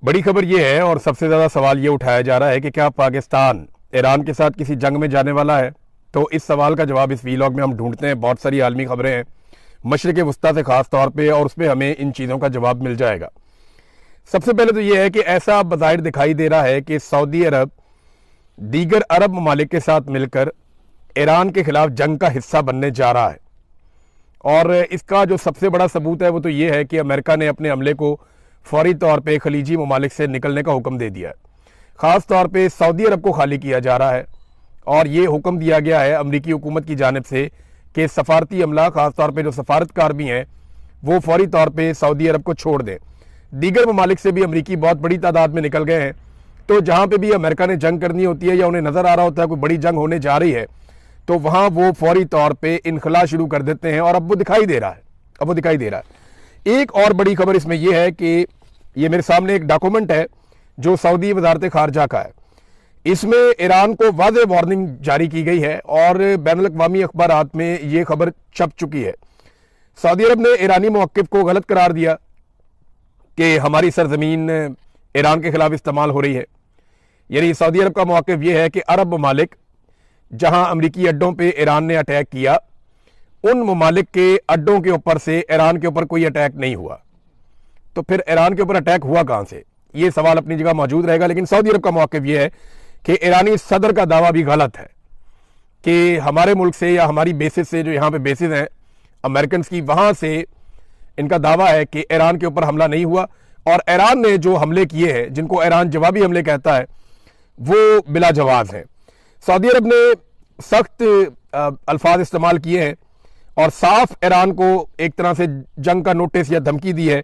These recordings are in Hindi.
बड़ी खबर यह है और सबसे ज़्यादा सवाल ये उठाया जा रहा है कि क्या पाकिस्तान ईरान के साथ किसी जंग में जाने वाला है। तो इस सवाल का जवाब इस वीलॉग में हम ढूंढते हैं। बहुत सारी आलमी खबरें हैं मशरिक़ वस्ता से ख़ास तौर पे, और उसमें हमें इन चीज़ों का जवाब मिल जाएगा। सबसे पहले तो ये है कि ऐसा बज़ाहिर दिखाई दे रहा है कि सऊदी अरब दीगर अरब ममालिक के साथ मिलकर ईरान के खिलाफ जंग का हिस्सा बनने जा रहा है। और इसका जो सबसे बड़ा सबूत है वो तो ये है कि अमेरिका ने अपने हमले को फौरी तौर पे खलीजी ममालिक से निकलने का हुक्म दे दिया है। ख़ास तौर पे सऊदी अरब को खाली किया जा रहा है और ये हुक्म दिया गया है अमरीकी हुकूमत की जानिब से कि सफारती अमला, ख़ास तौर पे जो सफारतकार भी हैं, वो फौरी तौर पे सऊदी अरब को छोड़ दें। दीगर ममालिक से भी अमरीकी बहुत बड़ी तादाद में निकल गए हैं। तो जहाँ पे भी अमेरिका ने जंग करनी होती है या उन्हें नज़र आ रहा होता है कोई बड़ी जंग होने जा रही है, तो वहाँ वो फौरी तौर पर इनखला शुरू कर देते हैं। और अब वो दिखाई दे रहा है। एक और बड़ी खबर इसमें यह है कि ये मेरे सामने एक डॉक्यूमेंट है जो सऊदी वज़ारत ख़ारजा का है। इसमें ईरान को वाज़ेह वार्निंग जारी की गई है और बैनुल अक़वामी अखबारात में ये खबर छप चुकी है। सऊदी अरब ने ईरानी मौक़िफ़ को गलत करार दिया कि हमारी सरजमीन ईरान के खिलाफ इस्तेमाल हो रही है। यानी सऊदी अरब का मौक़िफ़ ये है कि अरब ममालिक जहाँ अमरीकी अड्डों पर ईरान ने अटैक किया, उन ममालिक के अड्डों के ऊपर से ईरान के ऊपर कोई अटैक नहीं हुआ। तो फिर ईरान के ऊपर अटैक हुआ कहां से, ये सवाल अपनी जगह मौजूद रहेगा। लेकिन सऊदी अरब का मौक़िफ़ यह है कि ईरानी सदर का दावा भी गलत है कि हमारे मुल्क से या हमारी बेसिस से, जो यहाँ पे बेसिस हैं अमेरिकन की, वहां से इनका दावा है कि ईरान के ऊपर हमला नहीं हुआ। और ईरान ने जो हमले किए हैं, जिनको ईरान जवाबी हमले कहता है, वो बिला जवाब हैं। सऊदी अरब ने सख्त अल्फाज इस्तेमाल किए हैं और साफ ईरान को एक तरह से जंग का नोटिस या धमकी दी है।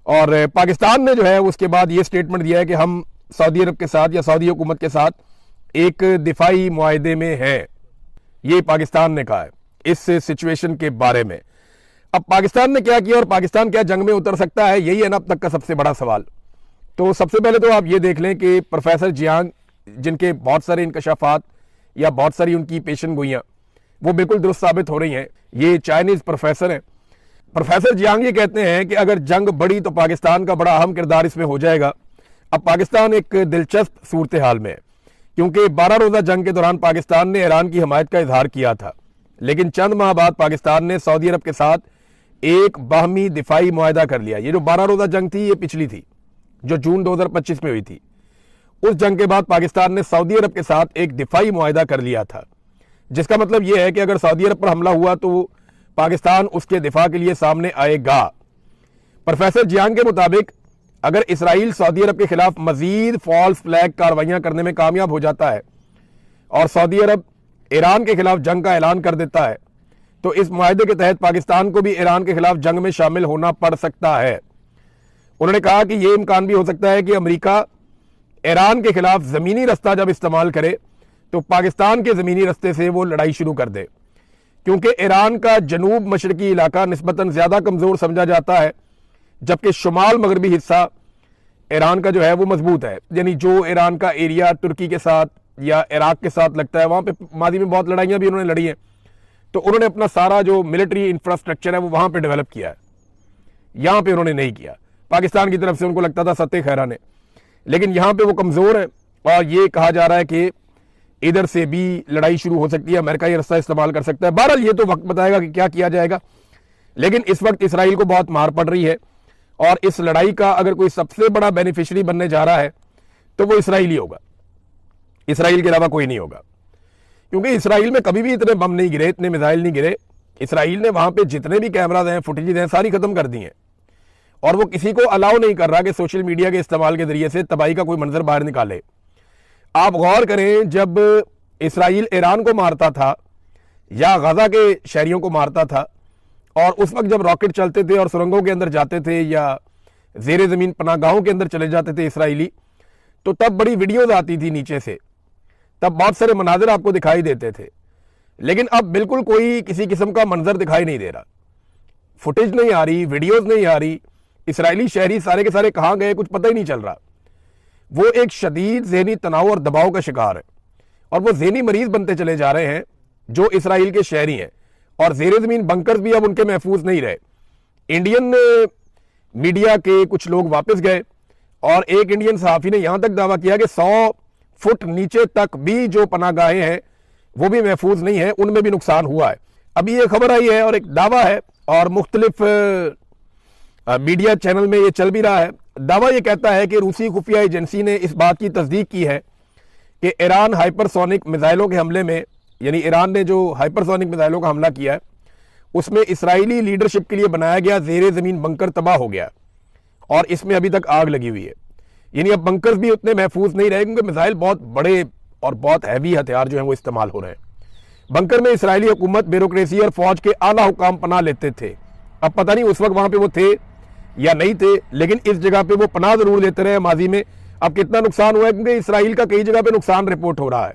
और पाकिस्तान ने जो है उसके बाद ये स्टेटमेंट दिया है कि हम सऊदी अरब के साथ या सऊदी हुकूमत के साथ एक दिफाई मुआहदे में हैं। ये पाकिस्तान ने कहा है इस सिचुएशन के बारे में। अब पाकिस्तान ने क्या किया और पाकिस्तान क्या जंग में उतर सकता है, यही है ना अब तक का सबसे बड़ा सवाल। तो सबसे पहले तो आप ये देख लें कि प्रोफेसर जियांग, जिनके बहुत सारे इंकशाफात या बहुत सारी उनकी पेशन गोइयाँ वो बिल्कुल दुरुस्त साबित हो रही हैं। ये चाइनीज़ प्रोफेसर हैं। प्रोफेसर जियांग ये कहते हैं कि अगर जंग बढ़ी तो पाकिस्तान का बड़ा अहम किरदार इसमें हो जाएगा। अब पाकिस्तान एक दिलचस्प सूरत हाल में है, क्योंकि 12 रोज़ा जंग के दौरान पाकिस्तान ने ईरान की हमायत का इजहार किया था, लेकिन चंद माह बाद पाकिस्तान ने सऊदी अरब के साथ एक बाहमी दिफाई मुआहदा कर लिया। ये जो 12 रोज़ा जंग थी, ये पिछली थी जो जून 2025 में हुई थी। उस जंग के बाद पाकिस्तान ने सऊदी अरब के साथ एक दिफाई मुआहदा कर लिया था, जिसका मतलब यह है कि अगर सऊदी अरब पर हमला हुआ तो पाकिस्तान उसके दिफा के लिए सामने आएगा। प्रोफेसर जियांग के मुताबिक अगर इसराइल सऊदी अरब के खिलाफ मजीद फॉल्स फ्लैग कार्रवाइयां करने में कामयाब हो जाता है और सऊदी अरब ईरान के खिलाफ जंग का ऐलान कर देता है, तो इस मुआहदे के तहत पाकिस्तान को भी ईरान के खिलाफ जंग में शामिल होना पड़ सकता है। उन्होंने कहा कि यह इम्कान भी हो सकता है कि अमेरिका ईरान के खिलाफ जमीनी रास्ता जब इस्तेमाल करे तो पाकिस्तान के जमीनी रास्ते से वो लड़ाई शुरू कर दे, क्योंकि ईरान का जनूब मशरकी इलाका निस्बतन ज़्यादा कमज़ोर समझा जाता है, जबकि शुमाल मगरबी हिस्सा ईरान का जो है वो मजबूत है। यानी जो ईरान का एरिया तुर्की के साथ या इराक के साथ लगता है, वहाँ पे माजी में बहुत लड़ाइयाँ भी उन्होंने लड़ी हैं। तो उन्होंने अपना सारा जो मिलिट्री इंफ्रास्ट्रक्चर है वो वहाँ पर डेवलप किया है, यहाँ पर उन्होंने नहीं किया। पाकिस्तान की तरफ से उनको लगता था सत्ते खैरा ने, लेकिन यहाँ पर वो कमज़ोर है और ये कहा जा रहा है कि इधर से भी लड़ाई शुरू हो सकती है, अमेरिका ये रास्ता इस्तेमाल कर सकता है। बहरहाल ये तो वक्त बताएगा कि क्या किया जाएगा। लेकिन इस वक्त इसराइल को बहुत मार पड़ रही है और इस लड़ाई का अगर कोई सबसे बड़ा बेनिफिशियरी बनने जा रहा है तो वो इसराइल ही होगा। इसराइल के अलावा कोई नहीं होगा, क्योंकि इसराइल में कभी भी इतने बम नहीं गिरे, इतने मिसाइल नहीं गिरे। इसराइल ने वहां पर जितने भी कैमराज हैं, फुटेज हैं, सारी खत्म कर दी हैं और वो किसी को अलाउ नहीं कर रहा कि सोशल मीडिया के इस्तेमाल के जरिए से तबाही का कोई मंजर बाहर निकाले। आप गौर करें, जब इसराइल ईरान को मारता था या गजा के शहरियों को मारता था, और उस वक्त जब रॉकेट चलते थे और सुरंगों के अंदर जाते थे या जेर ज़मीन पनाहगाहों के अंदर चले जाते थे इसराइली, तो तब बड़ी वीडियोज आती थी नीचे से, तब बहुत सारे मनाजिर आपको दिखाई देते थे। लेकिन अब बिल्कुल कोई किसी किस्म का मंजर दिखाई नहीं दे रहा, फुटेज नहीं आ रही, वीडियोज नहीं आ रही। इसराइली शहरी सारे के सारे कहाँ गए कुछ पता ही नहीं चल रहा। वो एक शदीद ज़हनी तनाव और दबाव का शिकार है और वो ज़हनी मरीज बनते चले जा रहे हैं जो इसराइल के शहरी हैं। और ज़ेर ज़मीन बंकर्स भी अब उनके महफूज नहीं रहे। इंडियन मीडिया के कुछ लोग वापस गए और एक इंडियन सहाफी ने यहां तक दावा किया कि 100 फुट नीचे तक भी जो पनाहगाहें हैं वो भी महफूज नहीं है, उनमें भी नुकसान हुआ है। अभी ये खबर आई है और एक दावा है और मुख्तलिफ मीडिया चैनल में ये चल भी रहा है। दावा ये कहता है कि रूसी खुफिया एजेंसी ने इस बात की तस्दीक की है कि ईरान हाइपरसोनिक मिसाइलों के हमले में, यानी ईरान ने जो हाइपरसोनिक मिसाइलों का हमला किया है उसमें इसराइली लीडरशिप के लिए बनाया गया ज़ेरे ज़मीन बंकर तबाह हो गया और इसमें अभी तक आग लगी हुई है। यानी अब बंकर्स भी उतने महफूज नहीं रहे क्योंकि मिसाइल बहुत बड़े और बहुत हैवी हथियार जो हैं वो इस्तेमाल हो रहे हैं। बंकर में इसराइली हुकूमत, ब्यूरोक्रेसी और फौज के आला हुकाम पनाह लेते थे। अब पता नहीं उस वक्त वहां पे वो थे या नहीं थे, लेकिन इस जगह पे वो पनाह जरूर लेते रहे माजी में। अब कितना नुकसान हुआ है क्योंकि इसराइल का कई जगह पे नुकसान रिपोर्ट हो रहा है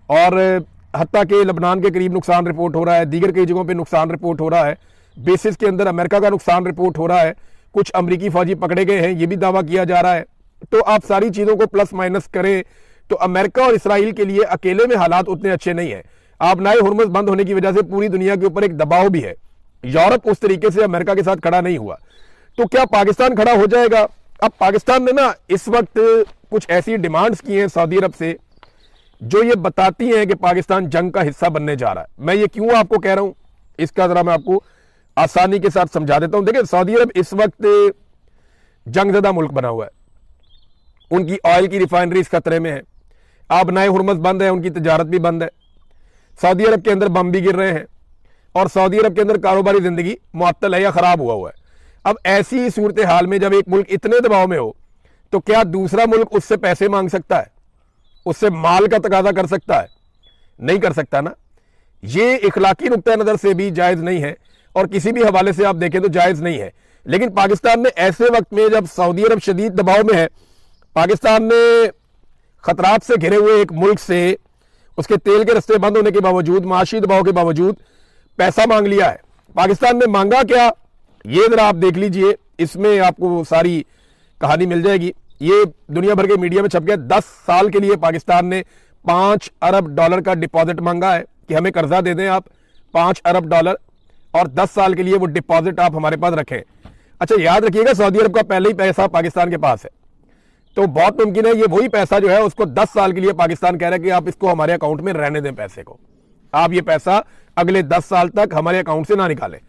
और हत्ता के लबनान के करीब नुकसान रिपोर्ट हो रहा है, दीगर कई जगहों पे नुकसान रिपोर्ट हो रहा है, बेसिस के अंदर अमेरिका का नुकसान रिपोर्ट हो रहा है, कुछ अमरीकी फौजी पकड़े गए हैं ये भी दावा किया जा रहा है। तो आप सारी चीज़ों को प्लस माइनस करें तो अमेरिका और इसराइल के लिए अकेले में हालात उतने अच्छे नहीं है। आप नाए हुर्मुज़ बंद होने की वजह से पूरी दुनिया के ऊपर एक दबाव भी है। यूरोप उस तरीके से अमेरिका के साथ खड़ा नहीं हुआ, तो क्या पाकिस्तान खड़ा हो जाएगा? अब पाकिस्तान ने ना इस वक्त कुछ ऐसी डिमांड्स की हैं सऊदी अरब से जो ये बताती हैं कि पाकिस्तान जंग का हिस्सा बनने जा रहा है। मैं ये क्यों आपको कह रहा हूं, इसका जरा मैं आपको आसानी के साथ समझा देता हूं। देखिए, सऊदी अरब इस वक्त जंगज़दा मुल्क बना हुआ है, उनकी ऑयल की रिफाइनरीज खतरे में है, अब नाए हुर्मुज़ बंद है, उनकी तजारत भी बंद है, सऊदी अरब के अंदर बम भी गिर रहे हैं और सऊदी अरब के अंदर कारोबारी जिंदगी मुअत्तल है या खराब हुआ है। अब ऐसी सूरत हाल में जब एक मुल्क इतने दबाव में हो तो क्या दूसरा मुल्क उससे पैसे मांग सकता है, उससे माल का तकाजा कर सकता है? नहीं कर सकता ना। ये इखलाकी नुक्ता नजर से भी जायज नहीं है और किसी भी हवाले से आप देखें तो जायज नहीं है। लेकिन पाकिस्तान ने ऐसे वक्त में जब सऊदी अरब शदीद दबाव में है, पाकिस्तान ने खतरात से घिरे हुए एक मुल्क से उसके तेल के रस्ते बंद होने के बावजूद, माशी दबाव के बावजूद पैसा मांग लिया है। पाकिस्तान ने मांगा क्या, ये जरा आप देख लीजिए, इसमें आपको सारी कहानी मिल जाएगी। ये दुनिया भर के मीडिया में छप गया। 10 साल के लिए पाकिस्तान ने $5 अरब का डिपॉजिट मांगा है कि हमें कर्जा दे दें आप $5 अरब और 10 साल के लिए वो डिपॉजिट आप हमारे पास रखें। अच्छा, याद रखिएगा सऊदी अरब का पहले ही पैसा पाकिस्तान के पास है, तो बहुत मुमकिन है ये वही पैसा जो है उसको 10 साल के लिए पाकिस्तान कह रहा है कि आप इसको हमारे अकाउंट में रहने दें, पैसे को आप ये पैसा अगले 10 साल तक हमारे अकाउंट से ना निकालें।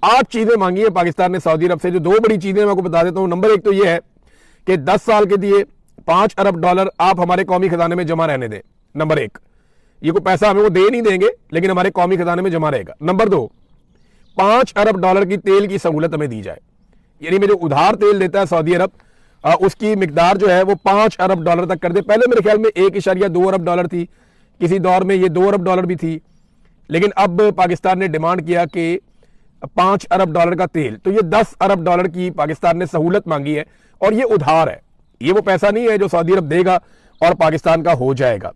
8 चीजें मांगी है पाकिस्तान ने सऊदी अरब से, जो 2 बड़ी चीजें मैं आपको बता देता हूं। नंबर 1 तो ये है कि 10 साल के दिए $5 अरब आप हमारे कौमी खजाने में जमा रहने दें। नंबर 1, ये कोई पैसा हमें वो दे नहीं देंगे लेकिन हमारे कौमी खजाने में जमा रहेगा। नंबर 2, $5 अरब की तेल की सहूलत हमें दी जाए, यानी में जो उधार तेल देता है सऊदी अरब उसकी मिकदार जो है वो $5 अरब तक कर दे। पहले मेरे ख्याल में $1.2 अरब थी, किसी दौर में ये $2 अरब भी थी, लेकिन अब पाकिस्तान ने डिमांड किया कि $5 अरब का तेल, तो ये $10 अरब की पाकिस्तान ने सहूलत मांगी है और ये उधार है, ये वो पैसा नहीं है जो सऊदी अरब देगा और पाकिस्तान का हो जाएगा।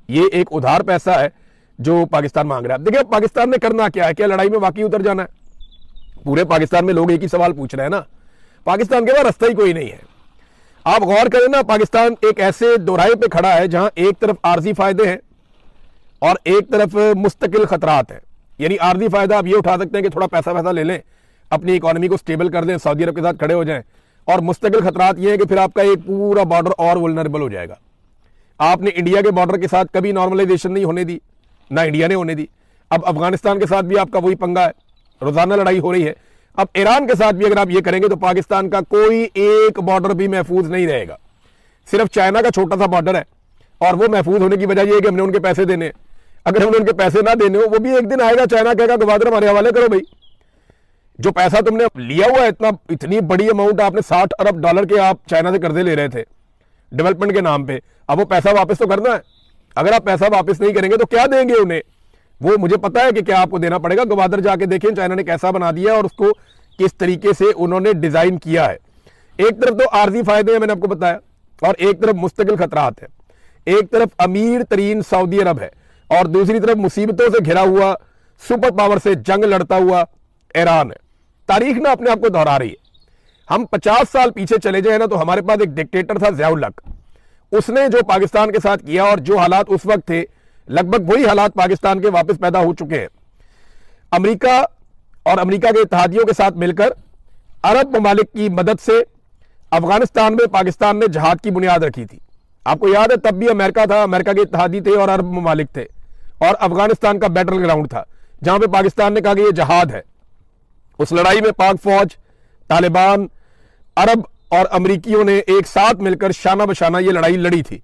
ये एक उधार पैसा है जो पाकिस्तान मांग रहा है। देखिए पाकिस्तान ने करना क्या है, क्या लड़ाई में वाकई उतर जाना है? पूरे पाकिस्तान में लोग एक ही सवाल पूछ रहे हैं ना, पाकिस्तान के पास रास्ता ही कोई नहीं है। आप गौर करें ना, पाकिस्तान एक ऐसे दोराहे पे खड़ा है जहां एक तरफ आर्जी फायदे हैं और एक तरफ मुस्तकिल खतरात हैं। यानी आर्जी फायदा आप ये उठा सकते हैं कि थोड़ा पैसा ले लें, अपनी इकोनॉमी को स्टेबल कर दें, सऊदी अरब के साथ खड़े हो जाएं, और मुस्तकिल खतरात ये है कि फिर आपका एक पूरा बॉर्डर और वल्नरेबल हो जाएगा। आपने इंडिया के बॉर्डर के साथ कभी नॉर्मलाइजेशन नहीं होने दी, ना इंडिया ने होने दी। अब अफगानिस्तान के साथ भी आपका वही पंगा है, रोजाना लड़ाई हो रही है। अब ईरान के साथ भी अगर आप ये करेंगे तो पाकिस्तान का कोई एक बॉर्डर भी महफूज नहीं रहेगा। सिर्फ चाइना का छोटा सा बॉर्डर है और वो महफूज होने की वजह यह है कि हमने उनके पैसे देने हैं। अगर हमने उनके पैसे ना देने हो, वो भी एक दिन आएगा चाइना कहेगा गवादर हमारे हवाले करो भाई, जो पैसा तुमने लिया हुआ है, इतनी बड़ी अमाउंट आपने $60 अरब के आप चाइना से कर्जे ले रहे थे डेवलपमेंट के नाम पे, अब वो पैसा वापस तो करना है। अगर आप पैसा वापस नहीं करेंगे तो क्या देंगे उन्हें? वो मुझे पता है कि क्या आपको देना पड़ेगा। गवादर जाके देखें चाइना ने कैसा बना दिया और उसको किस तरीके से उन्होंने डिजाइन किया है। एक तरफ तो आर्जी फायदे हैं, मैंने आपको बताया, और एक तरफ मुस्तकिल खतरात है। एक तरफ अमीर तरीन सऊदी अरब है और दूसरी तरफ मुसीबतों से घिरा हुआ सुपर पावर से जंग लड़ता हुआ ईरान है। तारीख ना अपने आप को दोहरा रही है। हम 50 साल पीछे चले जाए ना तो हमारे पास एक डिक्टेटर था ज़ियाउल हक, उसने जो पाकिस्तान के साथ किया और जो हालात उस वक्त थे लगभग वही हालात पाकिस्तान के वापस पैदा हो चुके हैं। अमेरिका और अमेरिका के इत्तेहादियों के साथ मिलकर अरब ममालिक की मदद से अफगानिस्तान में पाकिस्तान ने जहाद की बुनियाद रखी थी। आपको याद है तब भी अमेरिका था, अमेरिका के इत्तेहादी थे और अरब ममालिक थे, और अफगानिस्तान का बैटल ग्राउंड था जहां पे पाकिस्तान ने कहा कि ये जहाद है। उस लड़ाई में पाक फौज, तालिबान, अरब और अमरीकियों ने एक साथ मिलकर शाना बशाना ये लड़ाई लड़ी थी,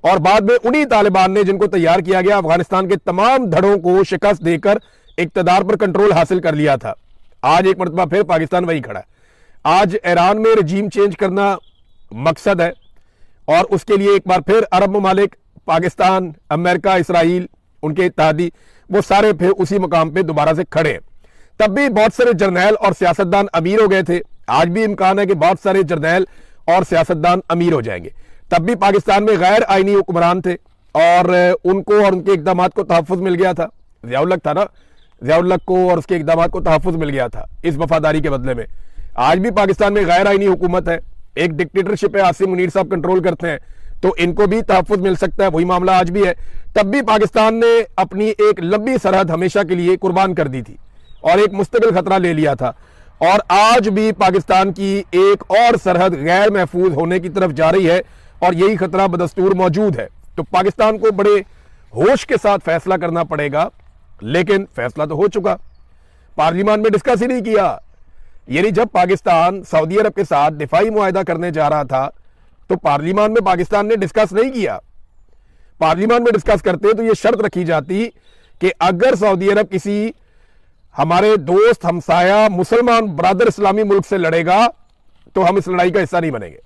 और बाद में उन्हीं तालिबान ने, जिनको तैयार किया गया, अफगानिस्तान के तमाम धड़ों को शिकस्त देकर इक्तदार पर कंट्रोल हासिल कर लिया था। आज एक मरतबा फिर पाकिस्तान वही खड़ा है। आज ईरान में रजीम चेंज करना मकसद है, और उसके लिए एक बार फिर अरब ममालिक, पाकिस्तान, अमेरिका, इसराइल, उनके इत्तेहादी, वो सारे फिर उसी मुकाम पे दोबारा से खड़े हैं। तब भी बहुत सारे जर्नैल और सियासतदान अमीर हो गए थे, आज भी इम्कान है कि बहुत सारे जर्नैल और सियासतदान अमीर हो जाएंगे। तब भी पाकिस्तान में गैर आईनी हुक्मरान थे और उनको और उनके इकदाम को तहफ़्फ़ुज़ मिल गया था। ज़िया-उल-हक था ना, ज़िया-उल-हक को और उसके इकदाम को तहफ़्फ़ुज़ मिल गया था इस वफादारी के बदले में। आज भी पाकिस्तान में गैर आईनी हुकूमत है, एक डिक्टेटरशिप है, आसिम मुनीर साहब कंट्रोल करते हैं, तो इनको भी तहफ़्फ़ुज़ मिल सकता है। वही मामला आज भी है। तब भी पाकिस्तान ने अपनी एक लंबी सरहद हमेशा के लिए कुर्बान कर दी थी और एक मुस्तकिल खतरा ले लिया था, और आज भी पाकिस्तान की एक और सरहद गैर महफूज होने की तरफ जा रही है, और यही खतरा बदस्तूर मौजूद है। तो पाकिस्तान को बड़े होश के साथ फैसला करना पड़ेगा, लेकिन फैसला तो हो चुका, पार्लियामान में डिस्कस ही नहीं किया। यानी जब पाकिस्तान सऊदी अरब के साथ दिफाई मुआहदा करने जा रहा था तो पार्लियामान में पाकिस्तान ने डिस्कस नहीं किया। पार्लियामान में डिस्कस करते तो यह शर्त रखी जाती कि अगर सऊदी अरब किसी हमारे दोस्त, हमसाया, मुसलमान ब्रादर इस्लामी मुल्क से लड़ेगा तो हम इस लड़ाई का हिस्सा नहीं बनेंगे,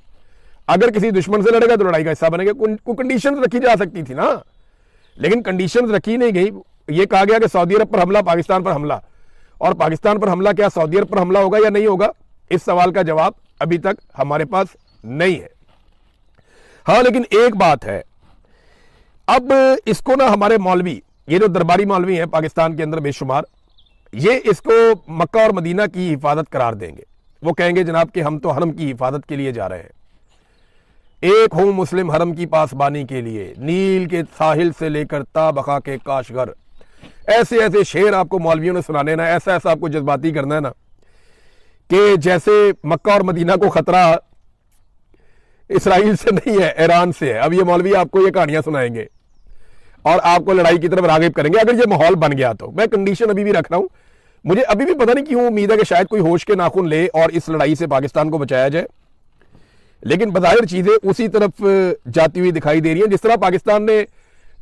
अगर किसी दुश्मन से लड़ेगा तो लड़ाई का हिस्सा बनेगा। कोई कंडीशन रखी जा सकती थी ना, लेकिन कंडीशन रखी नहीं गई। यह कहा गया कि सऊदी अरब पर हमला, पाकिस्तान पर हमला, और पाकिस्तान पर हमला क्या सऊदी अरब पर हमला होगा या नहीं होगा, इस सवाल का जवाब अभी तक हमारे पास नहीं है। हाँ, लेकिन एक बात है, अब इसको ना हमारे मौलवी, ये जो दरबारी मौलवी हैं पाकिस्तान के अंदर बेशुमार, ये इसको मक्का और मदीना की हिफाजत करार देंगे। वो कहेंगे जनाब कि हम तो हरम की हिफाजत के लिए जा रहे हैं, एक हूं मुस्लिम हरम की पासबानी के लिए, नील के साहिल से लेकर ताबका के काशगर। ऐसे ऐसे शेर आपको मौलवियों ने सुनाने ना, ऐसा ऐसा आपको जज्बाती करना है ना कि जैसे मक्का और मदीना को खतरा इसराइल से नहीं है, ईरान से है। अब ये मौलवी आपको ये कहानियां सुनाएंगे और आपको लड़ाई की तरफ रागिब करेंगे अगर ये माहौल बन गया तो। मैं कंडीशन अभी भी रख रहा हूं, मुझे अभी भी पता नहीं क्यों उम्मीद है कि शायद कोई होश के नाखून ले और इस लड़ाई से पाकिस्तान को बचाया जाए, लेकिन बज़ाहिर चीजें उसी तरफ जाती हुई दिखाई दे रही हैं। जिस तरह पाकिस्तान ने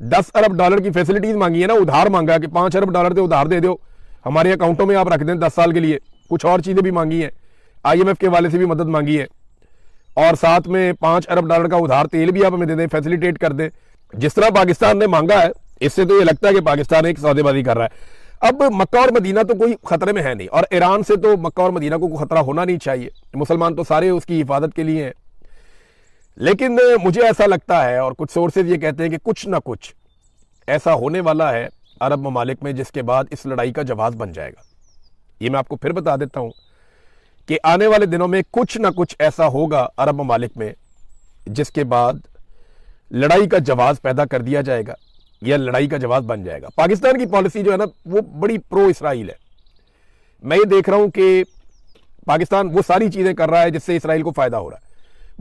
10 अरब डॉलर की फैसिलिटीज मांगी है ना, उधार मांगा कि 5 अरब डॉलर तो उधार दे दो, हमारे अकाउंटों में आप रख दें 10 साल के लिए। कुछ और चीजें भी मांगी हैं, IMF के वाले से भी मदद मांगी है, और साथ में 5 अरब डॉलर का उधार तेल भी आप हमें दे दें, फैसिलिटेट कर दें। जिस तरह पाकिस्तान ने मांगा है, इससे तो ये लगता है कि पाकिस्तान एक सौदेबाजी कर रहा है। अब मक्का और मदीना तो कोई खतरे में है नहीं, और ईरान से तो मक्का और मदीना को खतरा होना नहीं चाहिए, मुसलमान तो सारे उसकी हिफाजत के लिए हैं। लेकिन मुझे ऐसा लगता है, और कुछ सोर्सेज ये कहते हैं कि कुछ ना कुछ ऐसा होने वाला है अरब ममालिक में जिसके बाद इस लड़ाई का जवाब बन जाएगा। ये मैं आपको फिर बता देता हूं कि आने वाले दिनों में कुछ ना कुछ ऐसा होगा अरब ममालिक में जिसके बाद लड़ाई का जवाब पैदा कर दिया जाएगा या लड़ाई का जवाब बन जाएगा। पाकिस्तान की पॉलिसी जो है ना, वो बड़ी प्रो इसराइल है। मैं ये देख रहा हूं कि पाकिस्तान वो सारी चीजें कर रहा है जिससे इसराइल को फायदा हो रहा है।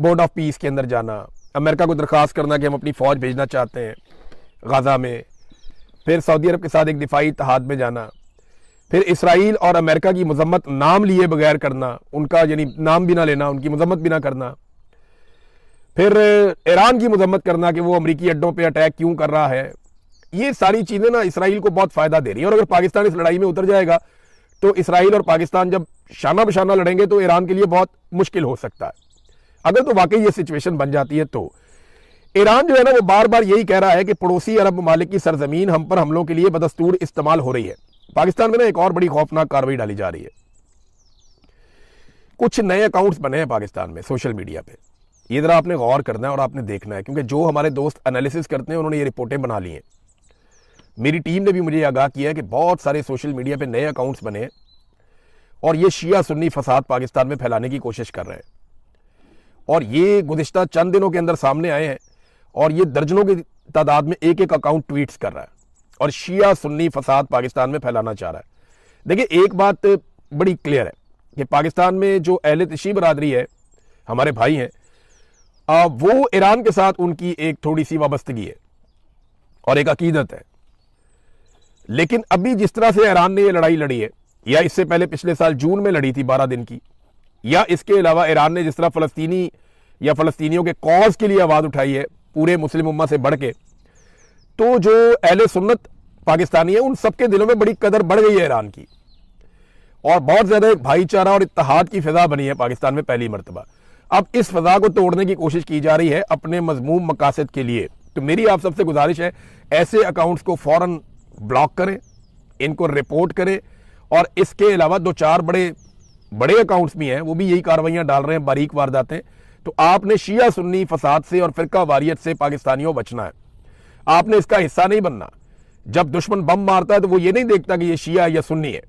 बोर्ड ऑफ पीस के अंदर जाना, अमेरिका को दरखास्त करना कि हम अपनी फौज भेजना चाहते हैं गाजा में, फिर सऊदी अरब के साथ एक दिफाई इत्तेहाद में जाना, फिर इसराइल और अमेरिका की मजम्मत नाम लिए बगैर करना, उनका यानी नाम भी ना लेना, उनकी मजम्मत भी ना करना, फिर ईरान की मजम्मत करना कि वो अमरीकी अड्डों पे अटैक क्यों कर रहा है। ये सारी चीजें ना इसराइल को बहुत फायदा दे रही है, और अगर पाकिस्तान इस लड़ाई में उतर जाएगा तो इसराइल और पाकिस्तान जब शाना बशाना लड़ेंगे तो ईरान के लिए बहुत मुश्किल हो सकता है। अगर तो वाकई ये सिचुएशन बन जाती है तो ईरान जो है ना, वो बार बार यही कह रहा है कि पड़ोसी अरब ममालिक की सरजमीन हम पर हमलों के लिए बदस्तूर इस्तेमाल हो रही है। पाकिस्तान में ना एक और बड़ी खौफनाक कार्रवाई डाली जा रही है। कुछ नए अकाउंट्स बने हैं पाकिस्तान में सोशल मीडिया पे, ये जरा आपने गौर करना है और आपने देखना है, क्योंकि जो हमारे दोस्त एनालिसिस करते हैं उन्होंने ये रिपोर्टें बना ली हैं। मेरी टीम ने भी मुझे आगाह किया है कि बहुत सारे सोशल मीडिया पे नए अकाउंट्स बने हैं और ये शिया सुन्नी फसाद पाकिस्तान में फैलाने की कोशिश कर रहे हैं, और ये गुज़िश्ता चंद दिनों के अंदर सामने आए हैं, और ये दर्जनों की तादाद में एक एक अकाउंट ट्वीट्स कर रहा है और शिया सुन्नी फसाद पाकिस्तान में फैलाना चाह रहा है। देखिए, एक बात बड़ी क्लियर है कि पाकिस्तान में जो अहले तशी बरादरी है हमारे भाई हैं, वो ईरान के साथ उनकी एक थोड़ी सी वाबस्तगी है और एक अकीदत है। लेकिन अभी जिस तरह से ईरान ने ये लड़ाई लड़ी है, या इससे पहले पिछले साल जून में लड़ी थी 12 दिन की, या इसके अलावा ईरान ने जिस तरह फलस्तीनी या फलस्तीनियों के कॉज के लिए आवाज उठाई है पूरे मुस्लिम उम्मा से बढ़ के, तो जो अहले सुन्नत पाकिस्तानी है उन सबके दिलों में बड़ी कदर बढ़ गई है ईरान की, और बहुत ज्यादा एक भाईचारा और इत्तेहाद की फिजा बनी है पाकिस्तान में पहली मर्तबा। अब इस फिजा को तोड़ने की कोशिश की जा रही है अपने मजमूम मकासद के लिए। तो मेरी आप सबसे गुजारिश है, ऐसे अकाउंट्स को फौरन ब्लॉक करें, इनको रिपोर्ट करें, और इसके अलावा 2-4 बड़े अकाउंट्स भी हैं, वो भी यही कार्रवाइयां डाल रहे हैं, बारीक वारदातें। तो आपने शिया सुन्नी फसाद से और फिरका वारियत से पाकिस्तानियों बचना है, आपने इसका हिस्सा नहीं बनना। जब दुश्मन बम मारता है तो वो ये नहीं देखता कि ये शिया या सुन्नी है।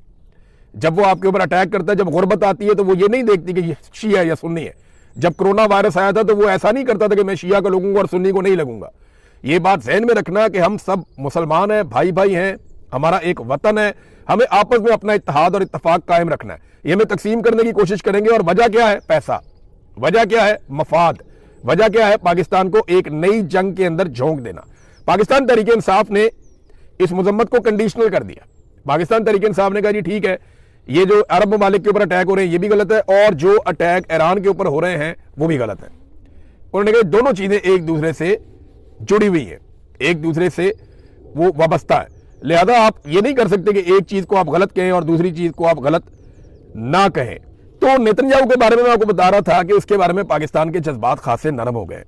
जब वो आपके ऊपर अटैक करता है, जब गुर्बत आती है, तो वो ये नहीं देखती कि ये शिया या सुन्नी है। जब कोरोना वायरस आया था तो वो ऐसा नहीं करता था कि मैं शिया को लगूंगा और सुन्नी को नहीं लगूंगा। ये बात ज़हन में रखना कि हम सब मुसलमान हैं, भाई भाई हैं, हमारा एक वतन है, हमें आपस में अपना इत्तेहाद और इत्तेफाक कायम रखना है। ये हमें तकसीम करने की कोशिश करेंगे, और वजह क्या है? पैसा। वजह क्या है? मफाद। वजह क्या है? पाकिस्तान को एक नई जंग के अंदर झोंक देना। पाकिस्तान तहरीक इंसाफ ने इस मजम्मत को कंडीशनल कर दिया। पाकिस्तान तहरीक इंसाफ ने कहा जी ठीक है, ये जो अरब ममालिक के ऊपर अटैक हो रहे हैं ये भी गलत है, और जो अटैक ईरान के ऊपर हो रहे हैं वो भी गलत है। उन्होंने कहा दोनों चीजें एक दूसरे से जुड़ी हुई है, एक दूसरे से वो वाबस्ता है। लिहाजा आप ये नहीं कर सकते कि एक चीज को आप गलत कहें और दूसरी चीज को आप गलत ना कहें। तो नेतन्याहू के बारे में मैं आपको बता रहा था कि उसके बारे में पाकिस्तान के जज्बात खासे नरम हो गए,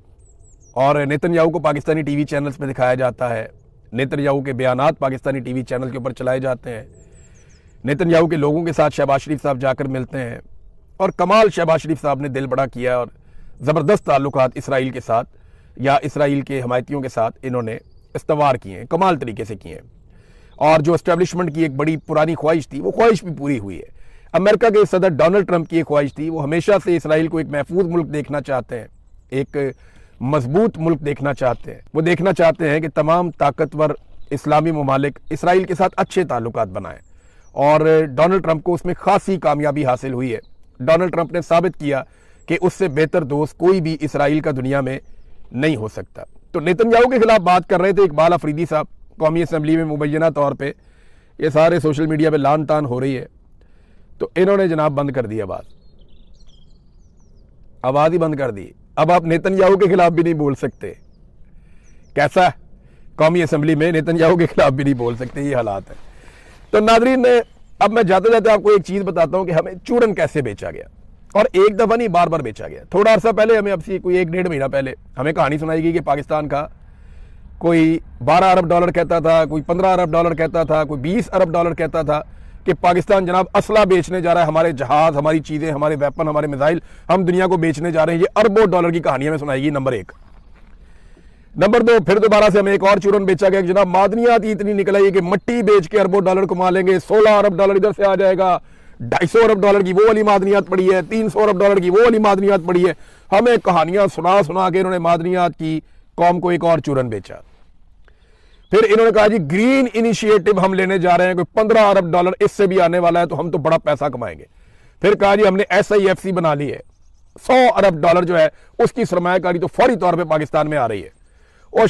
और नेतन्याहू को पाकिस्तानी टीवी चैनल्स पे दिखाया जाता है, नेतन्याहू के बयानात पाकिस्तानी टीवी चैनल के ऊपर चलाए जाते हैं, नेतन्याहू के लोगों के साथ शहबाज शरीफ साहब जाकर मिलते हैं, और कमाल शहबाज शरीफ साहब ने दिल बड़ा किया और ज़बरदस्त ताल्लुकात इसराइल के साथ या इसराइल के हमायतियों के साथ इन्होंने इस्तवार किए हैं, कमाल तरीके से किए हैं। और जो एस्टेब्लिशमेंट की एक बड़ी पुरानी ख्वाहिश थी वो ख्वाहिश भी पूरी हुई है। अमेरिका के सदर डोनाल्ड ट्रंप की एक ख्वाहिश थी, वो हमेशा से इसराइल को एक महफूज मुल्क देखना चाहते हैं, एक मजबूत मुल्क देखना चाहते हैं। वो देखना चाहते हैं कि तमाम ताकतवर इस्लामी ममालिक इसराइल के साथ अच्छे ताल्लुकात बनाएं, और डोनाल्ड ट्रंप को उसमें खासी कामयाबी हासिल हुई है। डोनाल्ड ट्रंप ने साबित किया कि उससे बेहतर दोस्त कोई भी इसराइल का दुनिया में नहीं हो सकता। तो नेतन्याहू के खिलाफ बात कर रहे थे इकबाल अफरीदी साहब कौमी असम्बली में, मुबैना तौर पे ये सारे सोशल मीडिया पे लान तान हो रही है, तो इन्होंने जनाब बंद कर दी आवाज ही बंद कर दी। अब आप नेतन्याहू के खिलाफ भी नहीं बोल सकते। कैसा है? कौमी असम्बली में नेतन्याहू के खिलाफ भी नहीं बोल सकते, ये हालात है। तो नादरीन, अब मैं जाते जाते आपको एक चीज बताता हूं कि हमें चूरन कैसे बेचा गया, और एक दफा नहीं बार बार बेचा गया। थोड़ा अर्सा पहले हमें, अब से कोई 1-1.5 महीना पहले हमें कहानी सुनाई गई कि पाकिस्तान का कोई 12 अरब डॉलर कहता था, कोई 15 अरब डॉलर कहता था, कोई 20 अरब डॉलर कहता था कि पाकिस्तान जनाब असला बेचने जा रहा है, हमारे जहाज, हमारी चीजें, हमारे वेपन, हमारे मिसाइल हम दुनिया को बेचने जा रहे हैं। ये अरबों डॉलर की कहानी हमें सुनाई गई, नंबर 1। नंबर 2, फिर दोबारा से हमें एक और चूरन बेचा गया, जनाब मादनियात ही इतनी निकल आई कि मट्टी बेच के अरबों डॉलर कमा लेंगे, 16 अरब डॉलर इधर से आ जाएगा, 250 अरब डॉलर की वो वाली मादनियात पड़ी है, 300 अरब डॉलर की वो वाली मादनियात पड़ी है। हमें कहानियां सुना सुना के इन्होंने मादनियात की कौम को एक और चूरन बेचा। फिर इन्होंने कहा जी ग्रीन इनिशिएटिव हम लेने जा रहे हैं, कोई 15 अरब डॉलर इससे भी आने वाला है, तो हम तो बड़ा पैसा कमाएंगे। फिर कहा जी हमने SIFC बना ली है, 100 अरब डॉलर जो है उसकी सरमायाकारी तो फौरी तौर पे पाकिस्तान में आ रही है। और